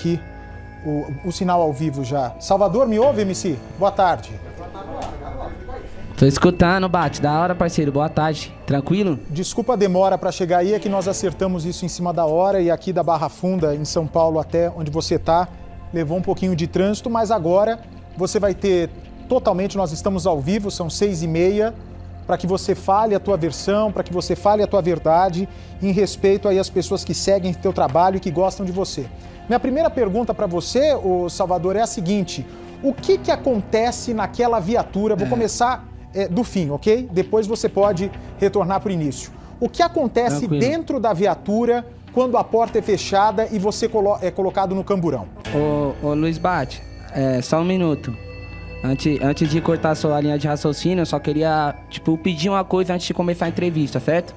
Aqui o sinal ao vivo já. Salvador, me ouve, MC? Boa tarde. Tô escutando, Bate. Da hora, parceiro. Boa tarde. Tranquilo? Desculpa a demora para chegar aí, é que nós acertamos isso em cima da hora e aqui da Barra Funda, em São Paulo, até onde você tá, levou um pouquinho de trânsito, mas agora você vai ter totalmente, nós estamos ao vivo, são 6h30, para que você fale a tua versão, para que você fale a tua verdade, em respeito aí às pessoas que seguem teu trabalho e que gostam de você. Minha primeira pergunta para você, ô Salvador, é a seguinte: o que acontece naquela viatura? Vou começar do fim, ok? Depois você pode retornar para o início. O que acontece dentro da viatura quando a porta é fechada e você é colocado no camburão? Ô Luiz Bate, só um minuto. Antes de cortar a sua linha de raciocínio, eu só queria, pedir uma coisa antes de começar a entrevista, certo?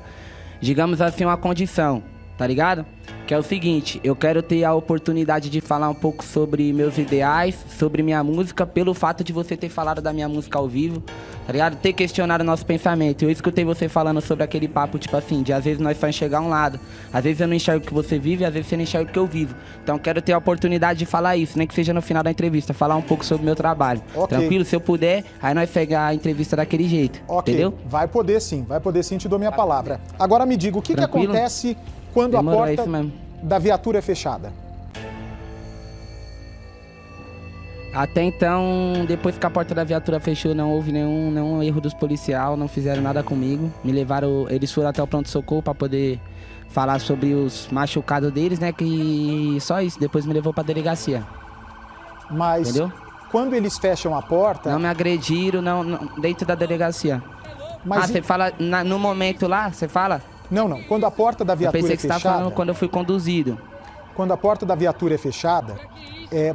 Digamos assim, uma condição, tá ligado? Que é o seguinte, eu quero ter a oportunidade de falar um pouco sobre meus ideais, sobre minha música, pelo fato de você ter falado da minha música ao vivo, tá ligado? Ter questionado o nosso pensamento. Eu escutei você falando sobre aquele papo, de às vezes nós só enxergar um lado. Às vezes eu não enxergo o que você vive, às vezes você não enxerga o que eu vivo. Então eu quero ter a oportunidade de falar isso, nem que seja no final da entrevista, falar um pouco sobre o meu trabalho. Okay. Tranquilo? Se eu puder, aí nós pegamos a entrevista daquele jeito, entendeu? Vai poder sim, te dou minha palavra. Agora me diga, o que acontece quando Demorou, a porta da viatura é fechada? Até então, depois que a porta da viatura fechou, não houve nenhum erro dos policiais, não fizeram nada comigo. Me levaram, eles foram até o pronto-socorro para poder falar sobre os machucados deles, né? Que só isso, depois me levou pra delegacia. Mas entendeu? Quando eles fecham a porta... Não me agrediram, não dentro da delegacia. Mas você fala no momento lá, você fala? Não. Quando a porta da viatura é fechada... Eu pensei que você estava falando quando eu fui conduzido. Quando a porta da viatura é fechada,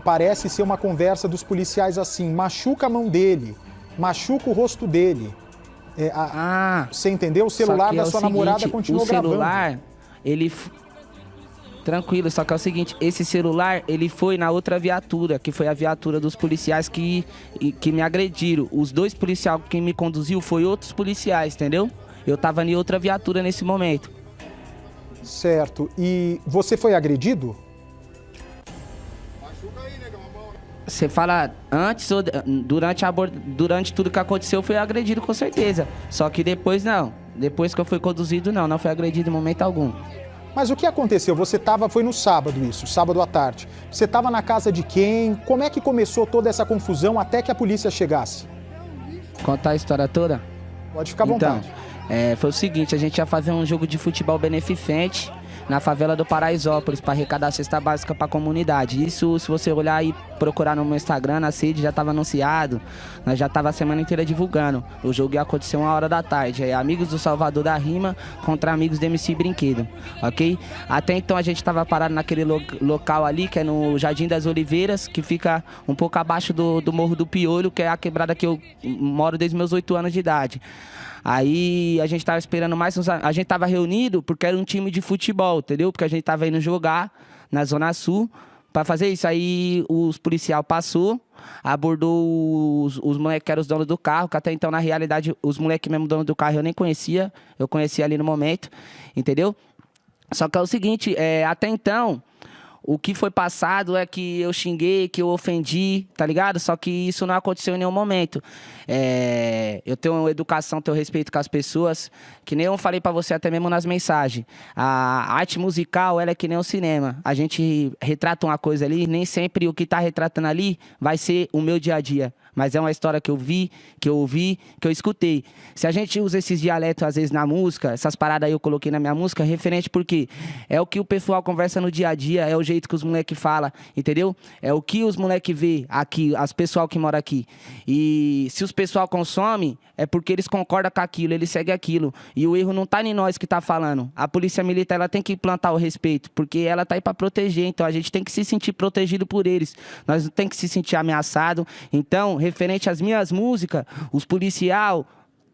parece ser uma conversa dos policiais assim: machuca a mão dele, machuca o rosto dele. Você entendeu? O celular da sua namorada continuou gravando. O celular, ele... Tranquilo, só que é o seguinte, esse celular, ele foi na outra viatura, que foi a viatura dos policiais que me agrediram. Os dois policiais que me conduziu foi outros policiais, entendeu? Eu tava em outra viatura nesse momento. Certo. E você foi agredido? Você fala antes ou durante tudo que aconteceu, foi agredido com certeza. Só que depois não. Depois que eu fui conduzido, não foi agredido em momento algum. Mas o que aconteceu? Foi no sábado isso, sábado à tarde. Você estava na casa de quem? Como é que começou toda essa confusão até que a polícia chegasse? Contar a história toda? Pode ficar à vontade. Foi o seguinte, a gente ia fazer um jogo de futebol beneficente na favela do Paraisópolis para arrecadar cesta básica para a comunidade. Isso, se você olhar e procurar no meu Instagram, na CID já estava anunciado, nós já estava a semana inteira divulgando. O jogo ia acontecer 1h da tarde, amigos do Salvador da Rima contra amigos do MC Brinquedo, ok? Até então a gente estava parado naquele local ali, que é no Jardim das Oliveiras, que fica um pouco abaixo do Morro do Piolho, que é a quebrada que eu moro desde meus 8 anos de idade. Aí a gente tava esperando mais, a gente tava reunido porque era um time de futebol, entendeu? Porque a gente tava indo jogar na Zona Sul pra fazer isso. Aí os policial passou, abordou os moleques que eram os donos do carro, que até então, na realidade, os moleques mesmo donos do carro eu nem conhecia, eu conhecia ali no momento, entendeu? Só que é o seguinte, até então... O que foi passado é que eu xinguei, que eu ofendi, tá ligado? Só que isso não aconteceu em nenhum momento. Eu tenho educação, tenho respeito com as pessoas, que nem eu falei pra você até mesmo nas mensagens. A arte musical, ela é que nem o cinema. A gente retrata uma coisa ali, nem sempre o que tá retratando ali vai ser o meu dia a dia. Mas é uma história que eu vi, que eu ouvi, que eu escutei. Se a gente usa esses dialetos, às vezes, na música, essas paradas aí eu coloquei na minha música, é referente porque é o que o pessoal conversa no dia a dia, é o jeito que os moleques falam, entendeu? É o que os moleques vê aqui, as pessoal que mora aqui. E se os pessoal consomem, é porque eles concordam com aquilo, eles seguem aquilo. E o erro não tá em nós que tá falando. A polícia militar, ela tem que implantar o respeito, porque ela tá aí pra proteger. Então a gente tem que se sentir protegido por eles. Nós não tem que se sentir ameaçado. Então, referente às minhas músicas, os policial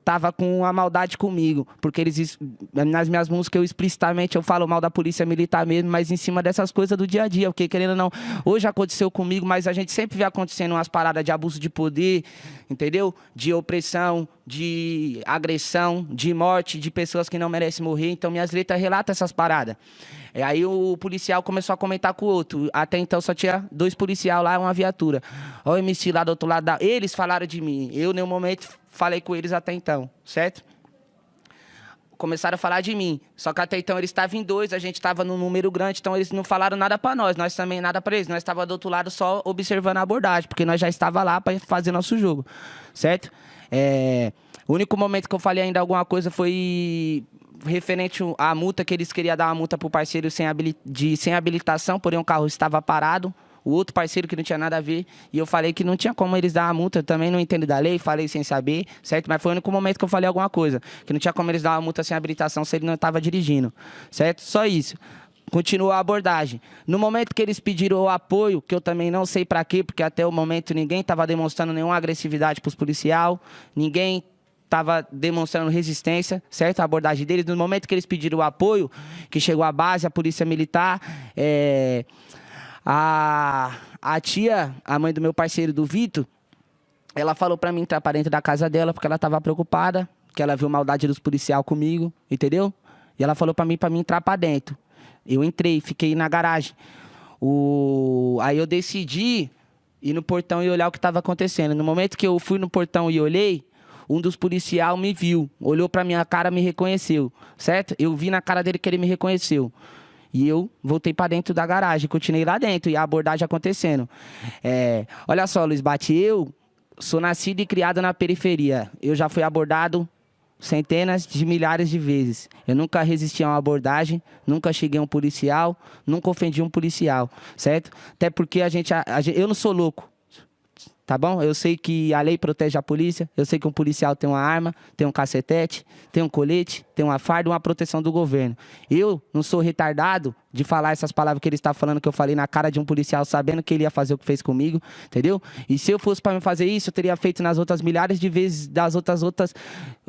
tava com a maldade comigo, porque eles, nas minhas músicas, eu explicitamente eu falo mal da polícia militar mesmo, mas em cima dessas coisas do dia a dia, porque querendo ou não, hoje aconteceu comigo, mas a gente sempre vê acontecendo umas paradas de abuso de poder, entendeu? De opressão, de agressão, de morte, de pessoas que não merecem morrer, então minhas letras relatam essas paradas. E aí o policial começou a comentar com o outro. Até então só tinha 2 policiais lá e uma viatura. Ó, o MC lá do outro lado. Eles falaram de mim. Eu, em nenhum momento, falei com eles até então, certo? Começaram a falar de mim. Só que até então eles estavam em 2, a gente estava num número grande, então eles não falaram nada para nós. Nós também nada para eles. Nós estávamos do outro lado só observando a abordagem, porque nós já estava lá para fazer nosso jogo, certo? O único momento que eu falei ainda alguma coisa foi referente à multa, que eles queriam dar uma multa para o parceiro sem habilitação, porém o carro estava parado. O outro parceiro que não tinha nada a ver, e eu falei que não tinha como eles dar uma multa, eu também não entendo da lei, falei sem saber, certo? Mas foi o único momento que eu falei alguma coisa, que não tinha como eles dar uma multa sem habilitação se ele não estava dirigindo, certo? Só isso. Continuou a abordagem. No momento que eles pediram o apoio, que eu também não sei para quê, porque até o momento ninguém estava demonstrando nenhuma agressividade para os policiais, ninguém estava demonstrando resistência, certo? A abordagem deles. No momento que eles pediram o apoio, que chegou a base, a polícia militar, a tia, a mãe do meu parceiro, do Vitor, ela falou pra mim entrar pra dentro da casa dela porque ela tava preocupada, que ela viu maldade dos policiais comigo, entendeu? E ela falou pra mim entrar pra dentro. Eu entrei, fiquei na garagem. Aí eu decidi ir no portão e olhar o que tava acontecendo. No momento que eu fui no portão e olhei, um dos policiais me viu, olhou pra minha cara, me reconheceu, certo? Eu vi na cara dele que ele me reconheceu. E eu voltei para dentro da garagem, continuei lá dentro e a abordagem acontecendo. Olha só, Luiz Bate, eu sou nascido e criado na periferia. Eu já fui abordado centenas de milhares de vezes. Eu nunca resisti a uma abordagem, nunca cheguei a um policial, nunca ofendi um policial, certo? Até porque eu não sou louco. Tá bom? Eu sei que a lei protege a polícia, eu sei que um policial tem uma arma, tem um cacetete, tem um colete, tem uma farda, uma proteção do governo. Eu não sou retardado de falar essas palavras que ele está falando, que eu falei na cara de um policial, sabendo que ele ia fazer o que fez comigo, entendeu? E se eu fosse para me fazer isso, eu teria feito nas outras milhares de vezes, das outras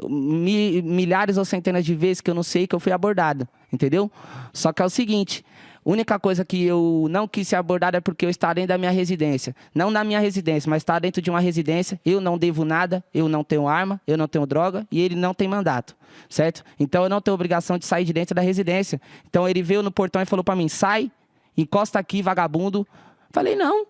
milhares ou centenas de vezes que eu não sei que eu fui abordado, entendeu? Só que é o seguinte... A única coisa que eu não quis ser abordada é porque eu estava dentro da minha residência. Não na minha residência, mas estava dentro de uma residência. Eu não devo nada, eu não tenho arma, eu não tenho droga e ele não tem mandato, certo? Então eu não tenho obrigação de sair de dentro da residência. Então ele veio no portão e falou para mim, sai, encosta aqui, vagabundo. Falei, não,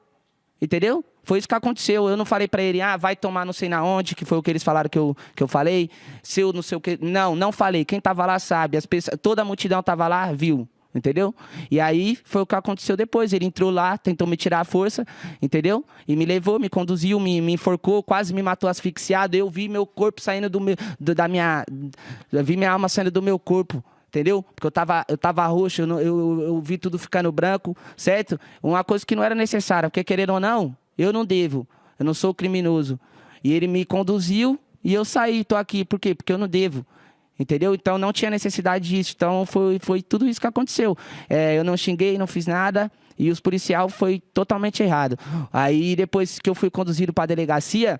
entendeu? Foi isso que aconteceu. Eu não falei para ele, vai tomar não sei na onde, que foi o que eles falaram que eu falei. Se eu não sei o que... Não falei. Quem estava lá sabe. Toda a multidão estava lá, viu. Entendeu? E aí foi o que aconteceu depois. Ele entrou lá, tentou me tirar a força, entendeu? E me levou, me conduziu, me enforcou, quase me matou asfixiado. Eu vi meu corpo saindo vi minha alma saindo do meu corpo, entendeu? Porque eu tava roxo, eu vi tudo ficando branco, certo? Uma coisa que não era necessária, porque querendo ou não, eu não devo, eu não sou criminoso. E ele me conduziu e eu saí, tô aqui. Por quê? Porque eu não devo. Entendeu? Então não tinha necessidade disso. Então foi tudo isso que aconteceu. Eu não xinguei, não fiz nada. E os policiais foi totalmente errado. Aí depois que eu fui conduzido para a delegacia,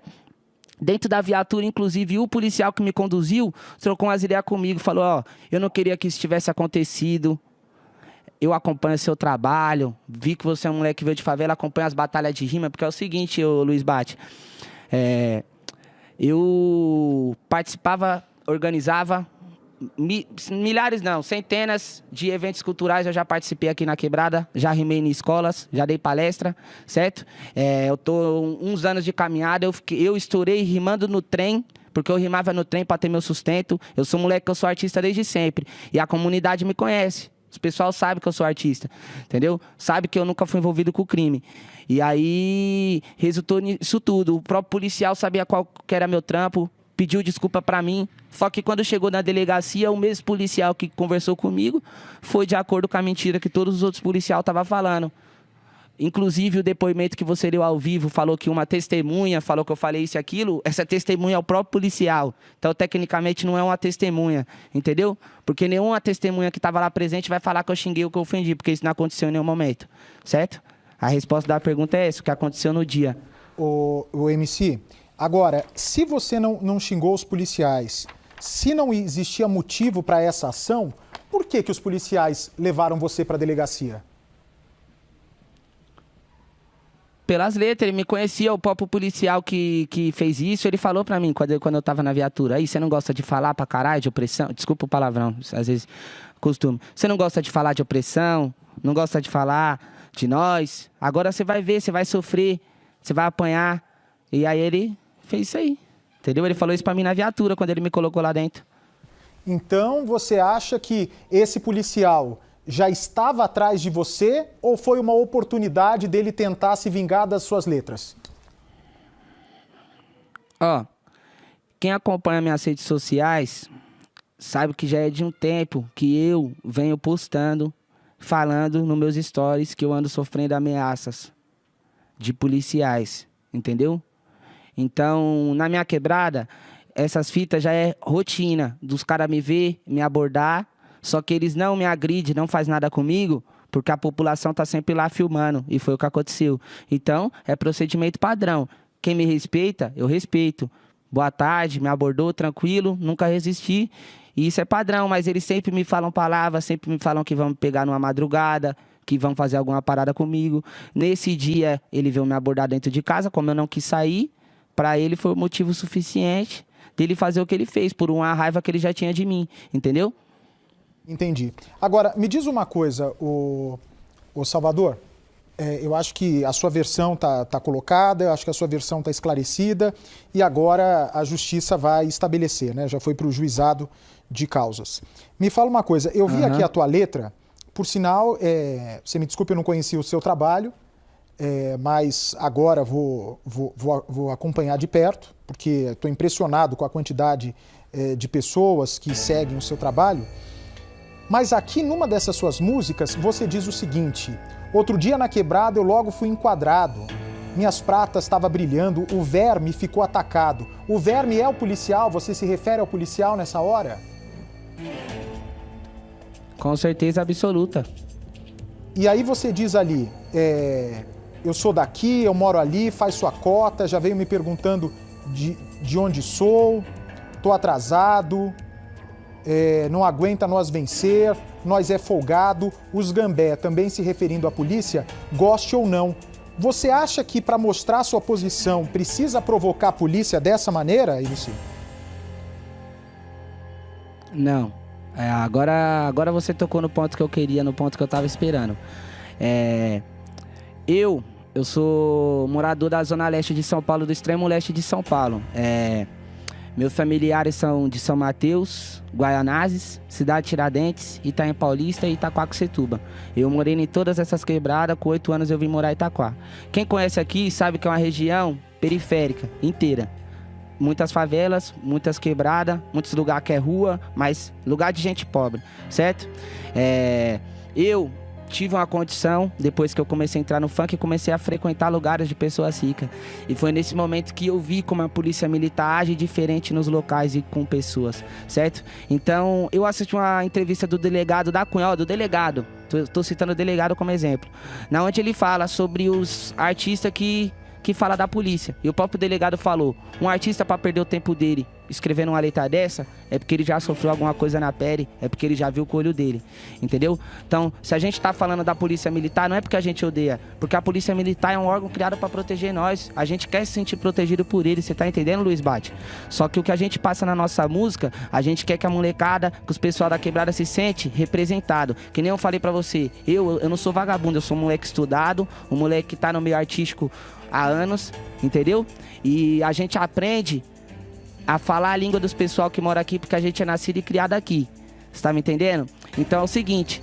dentro da viatura, inclusive, o policial que me conduziu trocou umas ideias comigo. Falou, eu não queria que isso tivesse acontecido. Eu acompanho seu trabalho. Vi que você é um moleque que veio de favela, acompanha as batalhas de rima. Porque é o seguinte, Luiz Bate. Eu participava... organizava milhares, não, centenas de eventos culturais. Eu já participei aqui na Quebrada, já rimei em escolas, já dei palestra, certo? Eu tô uns anos de caminhada, eu estourei rimando no trem, porque eu rimava no trem para ter meu sustento. Eu sou moleque, eu sou artista desde sempre, e a comunidade me conhece. O pessoal sabe que eu sou artista, entendeu? Sabe que eu nunca fui envolvido com crime. E aí, resultou nisso tudo. O próprio policial sabia qual que era meu trampo, pediu desculpa pra mim, só que quando chegou na delegacia, o mesmo policial que conversou comigo foi de acordo com a mentira que todos os outros policiais estavam falando. Inclusive, o depoimento que você leu ao vivo falou que uma testemunha falou que eu falei isso e aquilo. Essa testemunha é o próprio policial. Então, tecnicamente, não é uma testemunha, entendeu? Porque nenhuma testemunha que estava lá presente vai falar que eu xinguei ou que eu ofendi, porque isso não aconteceu em nenhum momento, certo? A resposta da pergunta é essa, o que aconteceu no dia. O MC... Agora, se você não xingou os policiais, se não existia motivo para essa ação, por que os policiais levaram você para a delegacia? Pelas letras, ele me conhecia, o próprio policial que fez isso, ele falou pra mim, quando eu tava na viatura, aí, você não gosta de falar pra caralho de opressão? Desculpa o palavrão, às vezes costume. Você não gosta de falar de opressão? Não gosta de falar de nós? Agora você vai ver, você vai sofrer, você vai apanhar. E aí ele fez isso aí, entendeu? Ele falou isso pra mim na viatura, quando ele me colocou lá dentro. Então, você acha que esse policial já estava atrás de você ou foi uma oportunidade dele tentar se vingar das suas letras? Ó, quem acompanha minhas redes sociais sabe que já é de um tempo que eu venho postando, falando nos meus stories que eu ando sofrendo ameaças de policiais, entendeu? Então, na minha quebrada, essas fitas já é rotina dos caras me ver, me abordar, só que eles não me agridem, não faz nada comigo, porque a população tá sempre lá filmando, e foi o que aconteceu. Então, é procedimento padrão. Quem me respeita, eu respeito. Boa tarde, me abordou, tranquilo, nunca resisti. E isso é padrão, mas eles sempre me falam palavras, sempre me falam que vão me pegar numa madrugada, que vão fazer alguma parada comigo. Nesse dia, ele veio me abordar dentro de casa, como eu não quis sair, para ele foi o motivo suficiente dele fazer o que ele fez, por uma raiva que ele já tinha de mim, entendeu? Entendi. Agora, me diz uma coisa, o Salvador, eu acho que a sua versão tá colocada, eu acho que a sua versão está esclarecida e agora a justiça vai estabelecer, né? Já foi para o juizado de causas. Me fala uma coisa, eu vi aqui a tua letra, por sinal, você me desculpe, eu não conhecia o seu trabalho, mas agora vou acompanhar de perto, porque estou impressionado com a quantidade de pessoas que seguem o seu trabalho. Mas aqui numa dessas suas músicas, você diz o seguinte: outro dia na quebrada eu logo fui enquadrado, minhas pratas estavam brilhando, o verme ficou atacado. O verme é o policial? Você se refere ao policial nessa hora? Com certeza absoluta. E aí você diz ali, eu sou daqui, eu moro ali, faz sua cota, já veio me perguntando de onde sou, tô atrasado, não aguenta nós vencer, nós é folgado, os gambé, também se referindo à polícia, goste ou não. Você acha que para mostrar sua posição precisa provocar a polícia dessa maneira, MC? Não. Agora você tocou no ponto que eu queria, no ponto que eu tava esperando. Eu sou morador da zona leste de São Paulo, do extremo leste de São Paulo. Meus familiares são de São Mateus, Guaianazes, Cidade Tiradentes, Itaim Paulista e Itaquaquecetuba. Eu morei em todas essas quebradas, com 8 anos eu vim morar em Itaquá. Quem conhece aqui sabe que é uma região periférica, inteira. Muitas favelas, muitas quebradas, muitos lugares que é rua, mas lugar de gente pobre, certo? Eu tive uma condição, depois que eu comecei a entrar no funk, comecei a frequentar lugares de pessoas ricas. E foi nesse momento que eu vi como a polícia militar age diferente nos locais e com pessoas, certo? Então, eu assisti uma entrevista do delegado da Cunha, do delegado, tô citando o delegado como exemplo, na onde ele fala sobre os artistas que fala da polícia. E o próprio delegado falou, um artista para perder o tempo dele escrevendo uma letra dessa, é porque ele já sofreu alguma coisa na pele, é porque ele já viu com o olho dele, entendeu? Então, se a gente tá falando da polícia militar, não é porque a gente odeia, porque a polícia militar é um órgão criado para proteger nós, a gente quer se sentir protegido por ele, você tá entendendo, Luiz Bate? Só que o que a gente passa na nossa música, a gente quer que a molecada, que os pessoal da quebrada se sente representado, que nem eu falei pra você, eu não sou vagabundo, eu sou um moleque estudado, um moleque que tá no meio artístico há anos, entendeu? E a gente aprende a falar a língua dos pessoal que mora aqui, porque a gente é nascido e criado aqui. Você tá me entendendo? Então é o seguinte,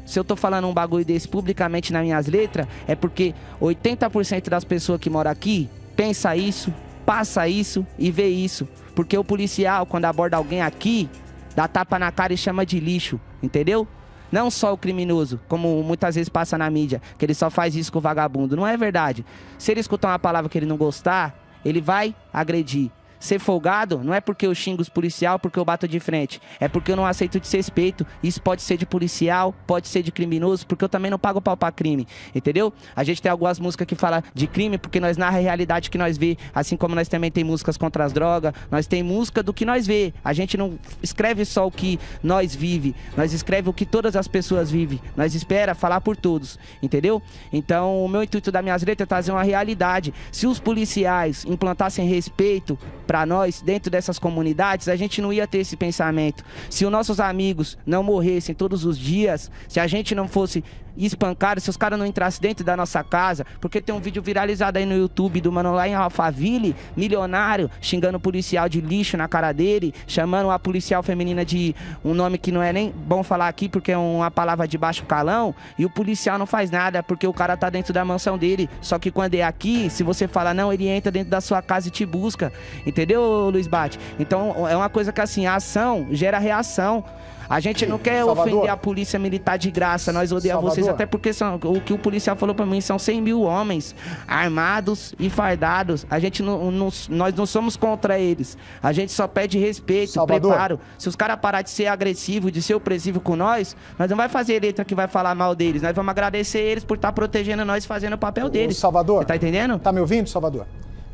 se eu tô falando um bagulho desse publicamente nas minhas letras, é porque 80% das pessoas que moram aqui pensa isso, passa isso e vê isso. Porque o policial, quando aborda alguém aqui, dá tapa na cara e chama de lixo, entendeu? Não só o criminoso, como muitas vezes passa na mídia, que ele só faz isso com o vagabundo. Não é verdade. Se ele escutar uma palavra que ele não gostar, ele vai agredir. ser folgado não é porque eu xingo os policial, porque eu bato de frente. É porque eu não aceito desrespeito. Isso pode ser de policial, pode ser de criminoso, porque eu também não pago pau pra crime, entendeu? A gente tem algumas músicas que falam de crime porque nós narra a realidade que nós vê, assim como nós também tem músicas contra as drogas, nós tem música do que nós vê. A gente não escreve só o que nós vive, nós escreve o que todas as pessoas vivem. Nós espera falar por todos, entendeu? Então, o meu intuito das minhas letras é trazer uma realidade. Se os policiais implantassem respeito para nós dentro dessas comunidades, a gente não ia ter esse pensamento. Se os nossos amigos não morressem todos os dias, se a gente não fosse espancado, se os caras não entrassem dentro da nossa casa, porque tem um vídeo viralizado aí no YouTube do mano lá em Alphaville, milionário, xingando o policial de lixo na cara dele, chamando a policial feminina de um nome que não é nem bom falar aqui, porque é uma palavra de baixo calão, e o policial não faz nada, porque o cara tá dentro da mansão dele, só que quando é aqui, se você fala não, ele entra dentro da sua casa e te busca, entendeu, Luiz Bate? Então, é uma coisa que assim, a ação gera reação. A gente não quer ofender a polícia militar de graça, nós odiamos vocês, até porque o que o policial falou pra mim são 100 mil homens armados e fardados. A gente nós não somos contra eles, a gente só pede respeito, preparo. Se os caras parar de ser agressivos, de ser opressivo com nós não vai fazer letra que vai falar mal deles, nós vamos agradecer eles por estar protegendo nós, fazendo o papel deles. Salvador, você tá entendendo? Tá me ouvindo, Salvador?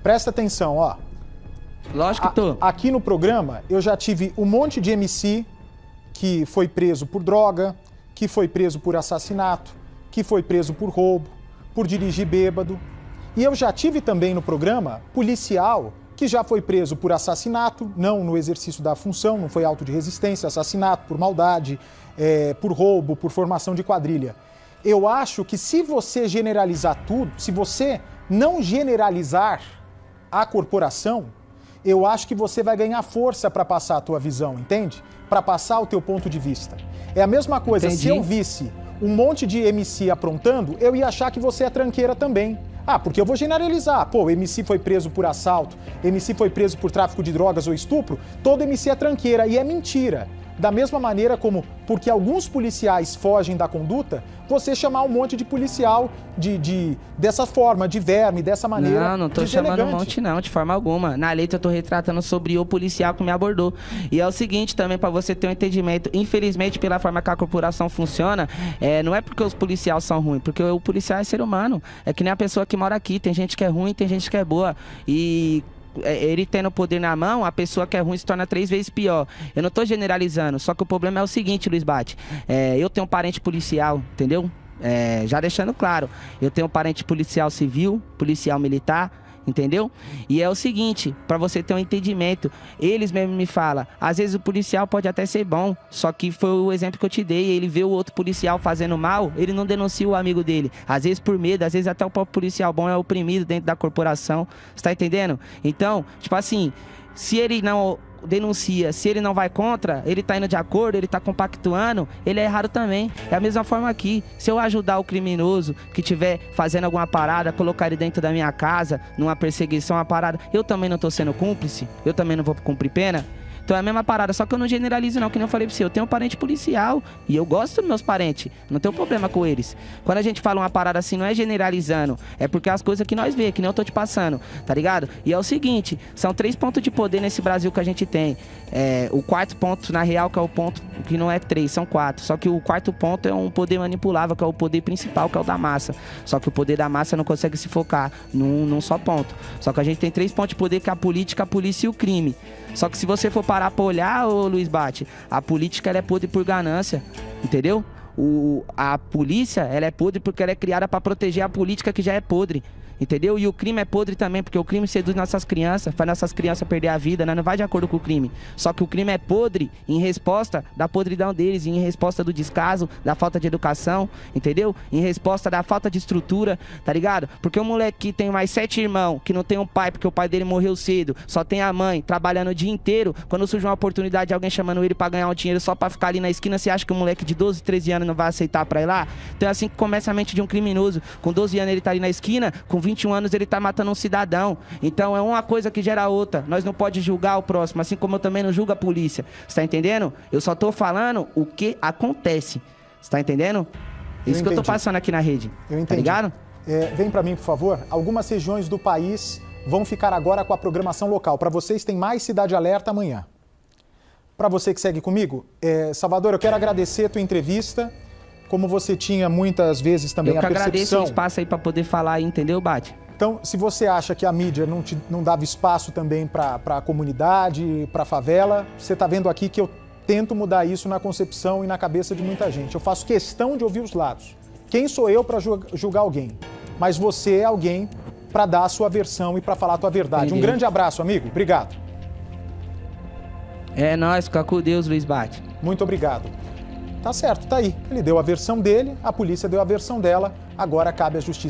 Presta atenção, ó. Lógico que tô. Aqui no programa, eu já tive um monte de MC que foi preso por droga, que foi preso por assassinato, que foi preso por roubo, por dirigir bêbado. E eu já tive também no programa policial que já foi preso por assassinato, não no exercício da função, não foi auto de resistência, assassinato por maldade, por roubo, por formação de quadrilha. Eu acho que se você generalizar tudo, se você não generalizar a corporação, eu acho que você vai ganhar força para passar a tua visão, entende? Para passar o teu ponto de vista. É a mesma coisa, se eu visse um monte de MC aprontando, eu ia achar que você é tranqueira também. Ah, porque eu vou generalizar. Pô, o MC foi preso por assalto, MC foi preso por tráfico de drogas ou estupro, todo MC é tranqueira, e é mentira. Da mesma maneira como, porque alguns policiais fogem da conduta, você chamar um monte de policial dessa forma, de verme, dessa maneira. Não tô chamando um monte não, de forma alguma. Na letra eu tô retratando sobre o policial que me abordou. E é o seguinte também, pra você ter um entendimento, infelizmente pela forma que a corporação funciona, não é porque os policiais são ruins, porque o policial é ser humano. É que nem a pessoa que mora aqui, tem gente que é ruim, tem gente que é boa. E ele tendo o poder na mão, a pessoa que é ruim se torna 3 vezes pior. Eu não tô generalizando, só que o problema é o seguinte, Luiz Bate. Eu tenho um parente policial, entendeu? Já deixando claro, eu tenho um parente policial civil, policial militar, entendeu? E é o seguinte, pra você ter um entendimento, eles mesmo me falam, às vezes o policial pode até ser bom, só que foi o exemplo que eu te dei, ele vê o outro policial fazendo mal, ele não denuncia o amigo dele, às vezes por medo, às vezes até o próprio policial bom é oprimido dentro da corporação, você tá entendendo? Então, tipo assim, se ele não denuncia, se ele não vai contra, ele tá indo de acordo, ele tá compactuando, ele é errado também. É a mesma forma aqui. Se eu ajudar o criminoso que tiver fazendo alguma parada, colocar ele dentro da minha casa, numa perseguição, uma parada, eu também não tô sendo cúmplice, eu também não vou cumprir pena. Então é a mesma parada, só que eu não generalizo não, que nem eu falei pra você, eu tenho um parente policial e eu gosto dos meus parentes, não tenho problema com eles. Quando a gente fala uma parada assim, não é generalizando, é porque as coisas que nós vê, que nem eu tô te passando, tá ligado? E é o seguinte, são 3 pontos de poder nesse Brasil que a gente tem. O 4º ponto, na real, que é o ponto que não é 3, são 4. Só que o 4º ponto é um poder manipulável, que é o poder principal, que é o da massa. Só que o poder da massa não consegue se focar num só ponto. Só que a gente tem 3 pontos de poder, que é a política, a polícia e o crime. Só que se você for parar pra olhar, ô Luiz Bate, a política ela é podre por ganância, entendeu? A polícia ela é podre porque ela é criada pra proteger a política que já é podre. Entendeu? E o crime é podre também, porque o crime seduz nossas crianças, faz nossas crianças perder a vida, né? Não vai de acordo com o crime. Só que o crime é podre em resposta da podridão deles, em resposta do descaso, da falta de educação, entendeu? Em resposta da falta de estrutura, tá ligado? Porque o moleque que tem mais 7 irmãos, que não tem um pai porque o pai dele morreu cedo, só tem a mãe trabalhando o dia inteiro, quando surge uma oportunidade de alguém chamando ele pra ganhar um dinheiro só pra ficar ali na esquina, você acha que o moleque de 12, 13 anos não vai aceitar pra ir lá? Então é assim que começa a mente de um criminoso. Com 12 anos ele tá ali na esquina, com 21 anos ele tá matando um cidadão. Então é uma coisa que gera outra. Nós não pode julgar o próximo, assim como eu também não julgo a polícia. Você tá entendendo? Eu só tô falando o que acontece. Você tá entendendo? Isso que eu tô passando aqui na rede. Eu entendi. Tá ligado? Vem pra mim, por favor. Algumas regiões do país vão ficar agora com a programação local. Para vocês tem mais Cidade Alerta amanhã. Para você que segue comigo, Salvador, eu quero agradecer a tua entrevista. Como você tinha muitas vezes também a percepção... Eu que agradeço o espaço aí para poder falar, entendeu, Bate? Então, se você acha que a mídia não dava espaço também para a comunidade, para a favela, você está vendo aqui que eu tento mudar isso na concepção e na cabeça de muita gente. Eu faço questão de ouvir os lados. Quem sou eu para julgar alguém? Mas você é alguém para dar a sua versão e para falar a tua verdade. Entendi. Um grande abraço, amigo. Obrigado. É nóis, fica com Deus, Luiz Bate. Muito obrigado. Tá certo, tá aí. Ele deu a versão dele, a polícia deu a versão dela, agora cabe à justiça.